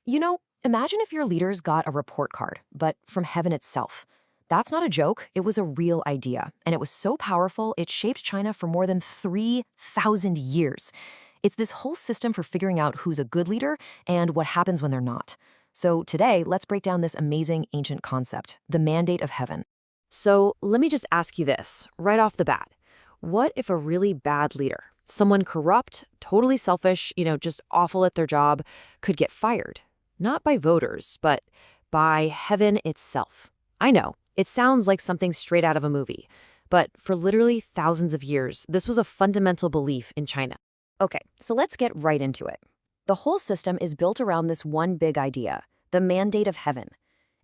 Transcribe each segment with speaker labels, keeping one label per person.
Speaker 1: Imagine if your leaders got a report card, but from heaven itself. That's not a joke, it was a real idea, and it was so powerful it shaped China for more than 3,000 years. It's this whole system for figuring out who's a good leader and what happens when they're not. So today, let's break down this amazing ancient concept, the mandate of heaven. So let me just ask you this, right off the bat. What if a really bad leader, someone corrupt, totally selfish, just awful at their job, could get fired? Not by voters, but by heaven itself. I know, it sounds like something straight out of a movie, but for literally thousands of years, this was a fundamental belief in China. Okay, so let's get right into it. The whole system is built around this one big idea, the mandate of heaven.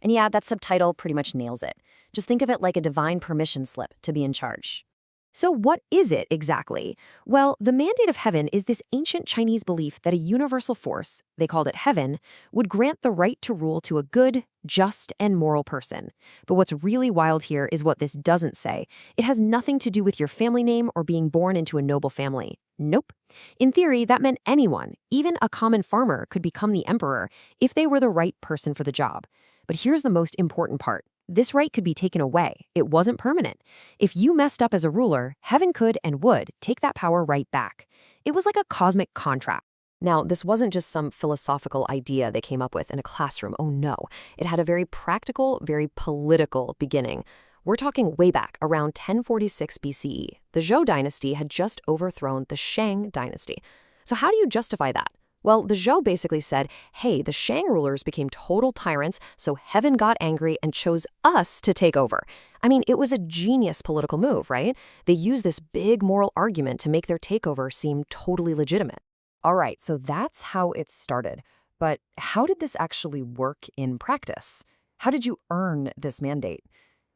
Speaker 1: And yeah, that subtitle pretty much nails it. Just think of it like a divine permission slip to be in charge. So what is it exactly? Well, the mandate of heaven is this ancient Chinese belief that a universal force, they called it heaven, would grant the right to rule to a good, just, and moral person. But what's really wild here is what this doesn't say. It has nothing to do with your family name or being born into a noble family. Nope. In theory, that meant anyone, even a common farmer, could become the emperor if they were the right person for the job. But here's the most important part. This right could be taken away. It wasn't permanent. If you messed up as a ruler, heaven could and would take that power right back. It was like a cosmic contract. Now, this wasn't just some philosophical idea they came up with in a classroom. Oh no. It had a very practical, very political beginning. We're talking way back, around 1046 BCE. The Zhou dynasty had just overthrown the Shang dynasty. So how do you justify that? Well, the Zhou basically said, hey, the Shang rulers became total tyrants, so heaven got angry and chose us to take over. I mean, it was a genius political move, right? They used this big moral argument to make their takeover seem totally legitimate. All right, so that's how it started. But how did this actually work in practice? How did you earn this mandate?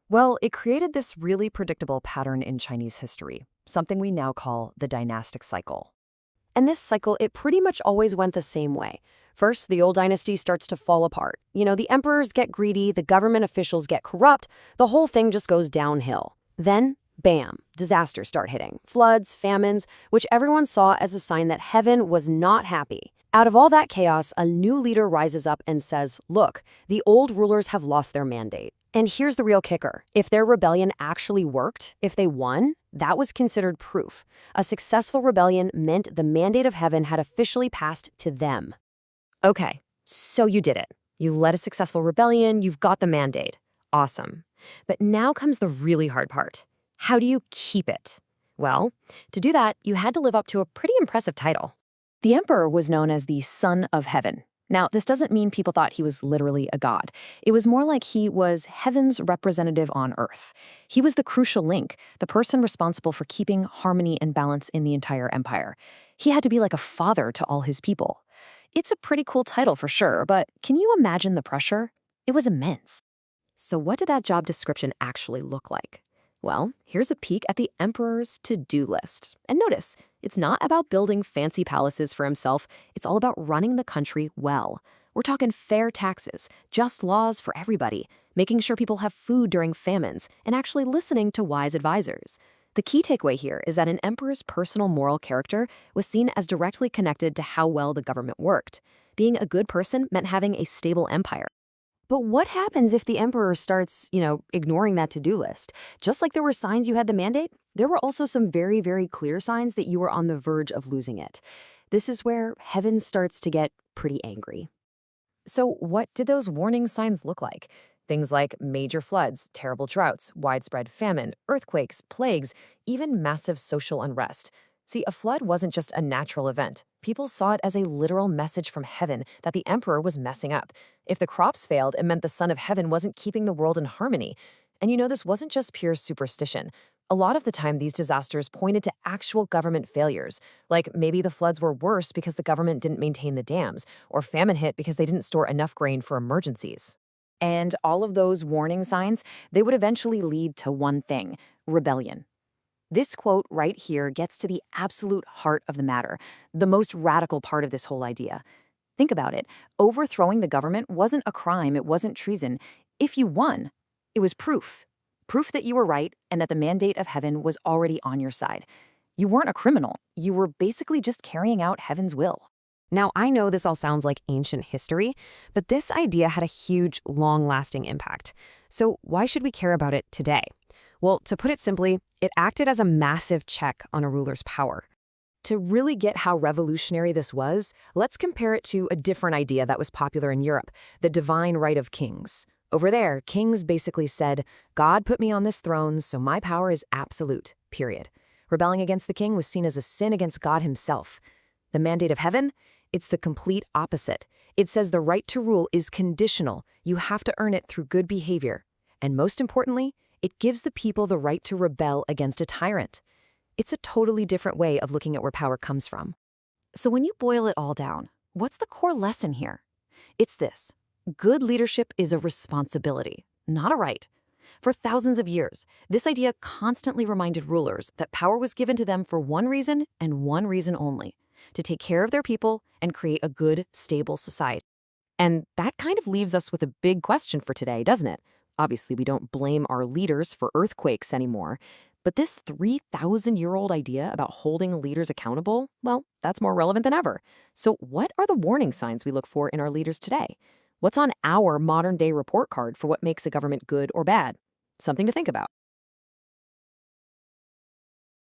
Speaker 1: Well, it created this really predictable pattern in Chinese history, something we now call the dynastic cycle. And this cycle, it pretty much always went the same way. First, the old dynasty starts to fall apart. The emperors get greedy, the government officials get corrupt, the whole thing just goes downhill. Then, bam, disasters start hitting. Floods, famines, which everyone saw as a sign that heaven was not happy. Out of all that chaos, a new leader rises up and says, look, the old rulers have lost their mandate. And here's the real kicker. If their rebellion actually worked, if they won, that was considered proof. A successful rebellion meant the mandate of heaven had officially passed to them. Okay, so you did it. You led a successful rebellion, you've got the mandate. Awesome. But now comes the really hard part. How do you keep it? Well, to do that, you had to live up to a pretty impressive title. The emperor was known as the Son of Heaven. Now, this doesn't mean people thought he was literally a god. It was more like he was heaven's representative on earth. He was the crucial link, the person responsible for keeping harmony and balance in the entire empire. He had to be like a father to all his people. It's a pretty cool title for sure, but can you imagine the pressure? It was immense. So what did that job description actually look like? Well, here's a peek at the emperor's to-do list. And notice, it's not about building fancy palaces for himself. It's all about running the country well. We're talking fair taxes, just laws for everybody, making sure people have food during famines, and actually listening to wise advisors. The key takeaway here is that an emperor's personal moral character was seen as directly connected to how well the government worked. Being a good person meant having a stable empire. But what happens if the emperor starts, ignoring that to-do list? Just like there were signs you had the mandate, there were also some very, very clear signs that you were on the verge of losing it. This is where heaven starts to get pretty angry. So what did those warning signs look like? Things like major floods, terrible droughts, widespread famine, earthquakes, plagues, even massive social unrest. See, a flood wasn't just a natural event. People saw it as a literal message from heaven that the emperor was messing up. If the crops failed, it meant the Son of Heaven wasn't keeping the world in harmony. And this wasn't just pure superstition. A lot of the time, these disasters pointed to actual government failures. Like maybe the floods were worse because the government didn't maintain the dams, or famine hit because they didn't store enough grain for emergencies. And all of those warning signs, they would eventually lead to one thing: rebellion. This quote right here gets to the absolute heart of the matter, the most radical part of this whole idea. Think about it. Overthrowing the government wasn't a crime, it wasn't treason. If you won, it was proof. Proof that you were right and that the mandate of heaven was already on your side. You weren't a criminal. You were basically just carrying out heaven's will.
Speaker 2: Now, I know this all sounds like ancient history, but this idea had a huge, long-lasting impact. So why should we care about it today? Well, to put it simply, it acted as a massive check on a ruler's power.
Speaker 1: To really get how revolutionary this was, let's compare it to a different idea that was popular in Europe, the divine right of kings. Over there, kings basically said, God put me on this throne, so my power is absolute, period. Rebelling against the king was seen as a sin against God himself. The mandate of heaven? It's the complete opposite. It says the right to rule is conditional. You have to earn it through good behavior. And most importantly, it gives the people the right to rebel against a tyrant. It's a totally different way of looking at where power comes from. So when you boil it all down, what's the core lesson here? It's this: good leadership is a responsibility, not a right. For thousands of years, this idea constantly reminded rulers that power was given to them for one reason and one reason only: to take care of their people and create a good, stable society. And that kind of leaves us with a big question for today, doesn't it? Obviously, we don't blame our leaders for earthquakes anymore. But this 3,000-year-old idea about holding leaders accountable, well, that's more relevant than ever. So what are the warning signs we look for in our leaders today? What's on our modern-day report card for what makes a government good or bad? Something to think about.